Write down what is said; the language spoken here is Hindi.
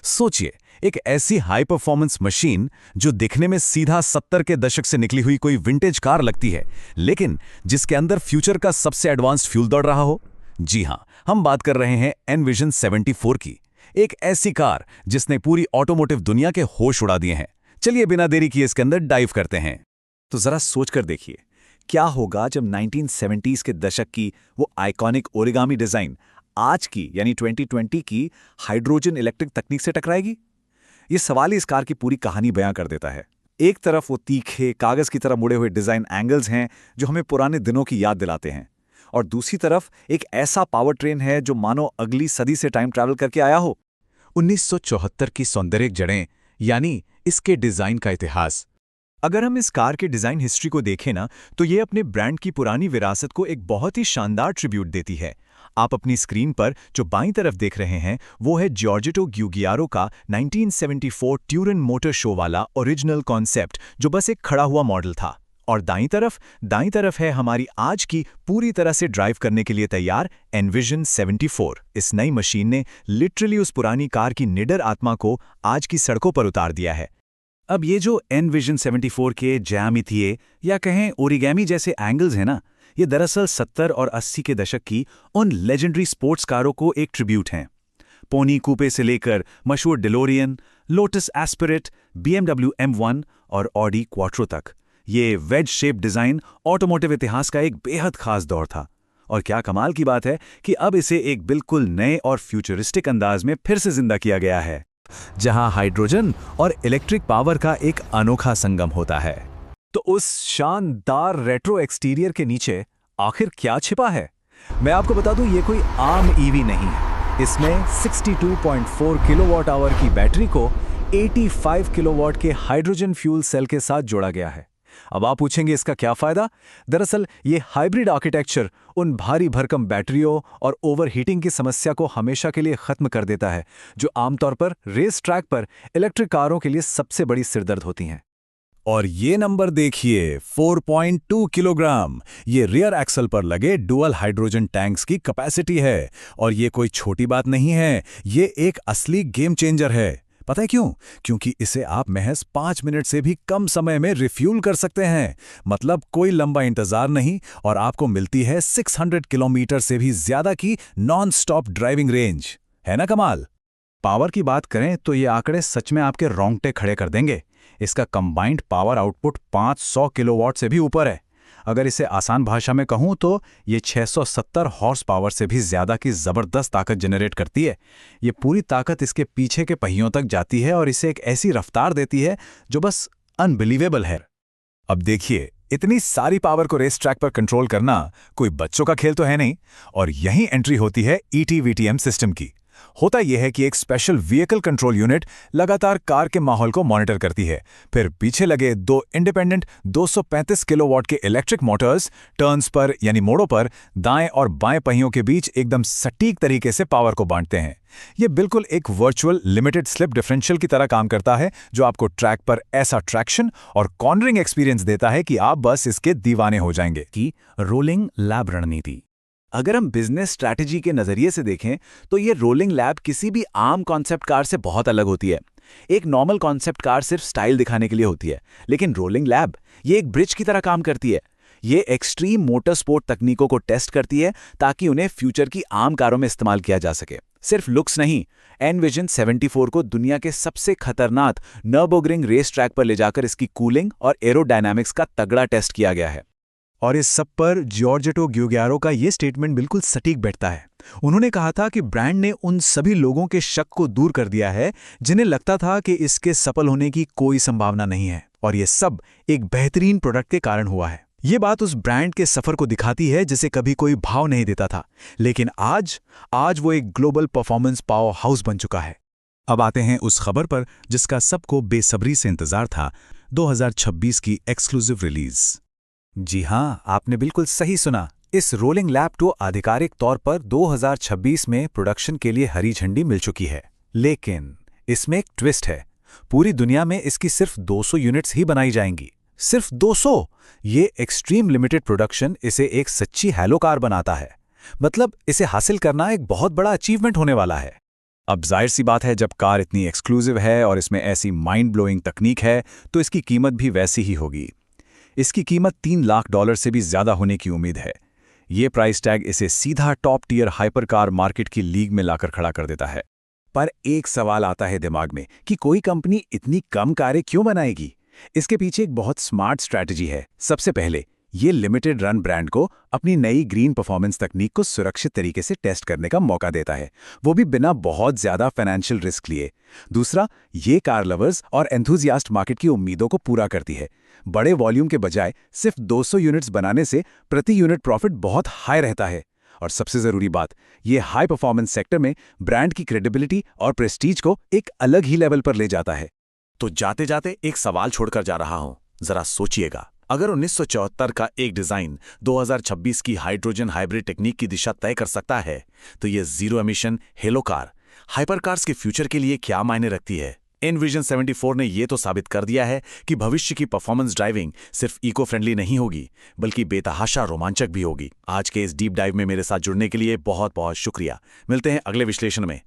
सोचिए, एक ऐसी हाई परफॉर्मेंस मशीन जो दिखने में सीधा 70 के दशक से निकली हुई कोई विंटेज कार लगती है, लेकिन जिसके अंदर फ्यूचर का सबसे एडवांस्ड फ्यूल दौड़ रहा हो। जी हां, हम बात कर रहे हैं एनविजन 74 की। एक ऐसी कार जिसने पूरी ऑटोमोटिव दुनिया के होश उड़ा दिए हैं। चलिए बिना देरी किए इसके अंदर डाइव करते हैं। तो जरा सोचकर देखिए, क्या होगा जब 1970s के दशक की वो आइकॉनिक ओरिगामी डिजाइन आज की यानी 2020 की हाइड्रोजन इलेक्ट्रिक तकनीक से टकराएगी। ये सवाल ही इस कार की पूरी कहानी बयां कर देता है। एक तरफ वो तीखे कागज की तरह मुड़े हुए डिजाइन एंगल्स हैं जो हमें पुराने दिनों की याद दिलाते हैं, और दूसरी तरफ एक ऐसा पावर ट्रेन है जो मानो अगली सदी से टाइम ट्रैवल करके आया हो। 1974 की सौंदर्य जड़ें, यानी इसके डिजाइन का इतिहास। अगर हम इस कार के डिजाइन हिस्ट्री को देखें ना, तो ये अपने ब्रांड की पुरानी विरासत को एक बहुत ही शानदार ट्रिब्यूट देती है। आप अपनी स्क्रीन पर जो बाईं तरफ देख रहे हैं वो है जॉर्जेटो ग्यूगियारो का 1974 ट्यूरन मोटर शो वाला ओरिजिनल कॉन्सेप्ट, जो बस एक खड़ा हुआ मॉडल था। और दाईं तरफ है हमारी आज की पूरी तरह से ड्राइव करने के लिए तैयार एनविजन 74। इस नई मशीन ने लिटरली उस पुरानी कार की निडर आत्मा को आज की सड़कों पर उतार दिया है। अब ये जो एनविजन 74 के ज्यामितीय या कहें ओरिगैमी जैसे एंगल्स हैं ना, ये दरअसल 70 और 80 के दशक की उन लेजेंडरी स्पोर्ट्स कारों को एक ट्रिब्यूट हैं। पोनी कूपे से लेकर मशहूर डिलोरियन, लोटस एस्पिरिट, BMW M1 और ऑडी क्वाट्रो तक, ये वेज शेप डिजाइन ऑटोमोटिव इतिहास का एक बेहद खास दौर था। और क्या कमाल की बात है कि अब इसे एक बिल्कुल नए और फ्यूचरिस्टिक अंदाज में फिर से जिंदा किया गया है, जहां हाइड्रोजन और इलेक्ट्रिक पावर का एक अनोखा संगम होता है। तो उस शानदार रेट्रो एक्सटीरियर के नीचे आखिर क्या छिपा है? मैं आपको बता दूं, ये कोई आम ईवी नहीं है। इसमें 62.4 किलोवाट आवर की बैटरी को 85 किलोवाट के हाइड्रोजन फ्यूल सेल के साथ जोड़ा गया है। अब आप पूछेंगे इसका क्या फायदा? दरअसल ये हाइब्रिड आर्किटेक्चर उन भारी भरकम बैटरियों और ओवरहीटिंग की समस्या को हमेशा के लिए खत्म कर देता है, जो आमतौर पर रेस ट्रैक पर इलेक्ट्रिक कारों के लिए सबसे बड़ी सिरदर्द होती हैं। और ये नंबर देखिए, 4.2 किलोग्राम। ये रियर एक्सल पर लगे डुअल हाइड्रोजन टैंक्स की कैपेसिटी है। और ये कोई छोटी बात नहीं है, ये एक असली गेम चेंजर है। पता है क्यों? क्योंकि इसे आप महज 5 मिनट से भी कम समय में रिफ्यूल कर सकते हैं। मतलब कोई लंबा इंतजार नहीं, और आपको मिलती है 600 किलोमीटर से भी ज्यादा की नॉन स्टॉप ड्राइविंग रेंज। है ना कमाल? पावर की बात करें तो ये आंकड़े सच में आपके रोंगटे खड़े कर देंगे। इसका कंबाइंड पावर आउटपुट 500 किलोवाट से भी ऊपर है। अगर इसे आसान भाषा में कहूं तो ये 670 हॉर्स पावर से भी ज्यादा की जबरदस्त ताकत जनरेट करती है। ये पूरी ताकत इसके पीछे के पहियों तक जाती है और इसे एक ऐसी रफ्तार देती है जो बस अनबिलीवेबल है। अब देखिए, इतनी सारी पावर को रेस ट्रैक पर कंट्रोल करना कोई बच्चों का खेल तो है नहीं। और यहीं एंट्री होती है ETVTM सिस्टम की। होता यह है कि एक स्पेशल व्हीकल कंट्रोल यूनिट लगातार कार के माहौल को मॉनिटर करती है। फिर पीछे लगे 2 इंडिपेंडेंट 235 किलोवाट के इलेक्ट्रिक मोटर्स टर्न्स पर यानी मोड़ों पर दाएं और बाएं पहियों के बीच एकदम सटीक तरीके से पावर को बांटते हैं। यह बिल्कुल एक वर्चुअल लिमिटेड स्लिप डिफरेंशियल की तरह काम करता है, जो आपको ट्रैक पर ऐसा ट्रैक्शन और कॉर्नरिंग एक्सपीरियंस देता है कि आप बस इसके दीवाने हो जाएंगे। कि रोलिंग लैब रणनीति, अगर हम बिजनेस स्ट्रैटेजी के नजरिए से देखें तो ये रोलिंग लैब किसी भी आम कॉन्सेप्ट कार से बहुत अलग होती है। एक नॉर्मल कॉन्सेप्ट कार सिर्फ स्टाइल दिखाने के लिए होती है, लेकिन रोलिंग लैब ये एक ब्रिज की तरह काम करती है। ये एक्सट्रीम मोटर स्पोर्ट तकनीकों को टेस्ट करती है ताकि उन्हें फ्यूचर की आम कारों में इस्तेमाल किया जा सके। सिर्फ लुक्स नहीं, एनविजन 74 को दुनिया के सबसे खतरनाक नर्बुर्गरिंग रेस ट्रैक पर ले जाकर इसकी कूलिंग और एरोडायनामिक्स का तगड़ा टेस्ट किया गया है। और इस सब पर जॉर्जेटो ग्यूगियारो का ये स्टेटमेंट बिल्कुल सटीक बैठता है। उन्होंने कहा था कि ब्रांड ने उन सभी लोगों के शक को दूर कर दिया है जिन्हें लगता था कि इसके सफल होने की कोई संभावना नहीं है, और ये सब एक बेहतरीन प्रोडक्ट के कारण हुआ है। ये बात उस ब्रांड के सफर को दिखाती है जिसे कभी कोई भाव नहीं देता था, लेकिन आज वो एक ग्लोबल परफॉर्मेंस पावर हाउस बन चुका है। अब आते हैं उस खबर पर जिसका सबको बेसब्री से इंतजार था, 2026 की एक्सक्लूसिव रिलीज। जी हां, आपने बिल्कुल सही सुना। इस रोलिंग लैब 2 आधिकारिक तौर पर 2026 में प्रोडक्शन के लिए हरी झंडी मिल चुकी है, लेकिन इसमें एक ट्विस्ट है। पूरी दुनिया में इसकी सिर्फ 200 यूनिट्स ही बनाई जाएंगी। सिर्फ 200! ये एक्सट्रीम लिमिटेड प्रोडक्शन इसे एक सच्ची हैलो कार बनाता है। मतलब इसे हासिल करना एक बहुत बड़ा अचीवमेंट होने वाला है। अब जाहिर सी बात है, जब कार इतनी एक्सक्लूसिव है और इसमें ऐसी माइंड ब्लोइंग तकनीक है तो इसकी कीमत भी वैसी ही होगी। इसकी कीमत $3 लाख से भी ज़्यादा होने की उम्मीद है। ये प्राइस टैग इसे सीधा top tier hyper car market की लीग में लाकर खड़ा कर देता है। पर एक सवाल आता है दिमाग में कि कोई कंपनी इतनी कम कारें क्यों बनाएगी? इसके पीछे एक बहुत स्मार्ट स्ट्रैटेजी है। सबसे पहले, ये लिमिटेड रन ब्रांड को अपनी नई ग्रीन परफॉर्मेंस तकनीक को सुरक्षित तरीके से टेस्ट करने का मौका देता है, वो भी बिना बहुत ज्यादा फाइनेंशियल रिस्क लिए। दूसरा, ये कार लवर्स और एंथुजियास्ट मार्केट की उम्मीदों को पूरा करती है। बड़े वॉल्यूम के बजाय सिर्फ 200 यूनिट्स बनाने से प्रति यूनिट प्रॉफिट बहुत हाई रहता है। और सबसे जरूरी बात, ये हाई परफॉर्मेंस सेक्टर में ब्रांड की क्रेडिबिलिटी और प्रेस्टीज को एक अलग ही लेवल पर ले जाता है। तो जाते जाते एक सवाल छोड़कर जा रहा हूं, जरा सोचिएगा, अगर 1974 का एक डिजाइन 2026 की हाइड्रोजन हाइब्रिड टेक्निक की दिशा तय कर सकता है, तो ये zero emission hello car hyper cars के फ्यूचर के लिए क्या मायने रखती है? एनविजन 74 ने यह तो साबित कर दिया है कि भविष्य की परफॉर्मेंस ड्राइविंग सिर्फ इको फ्रेंडली नहीं होगी, बल्कि बेतहाशा रोमांचक भी होगी। आज के इस डीप डाइव में मेरे साथ जुड़ने के लिए बहुत बहुत शुक्रिया। मिलते हैं अगले विश्लेषण में।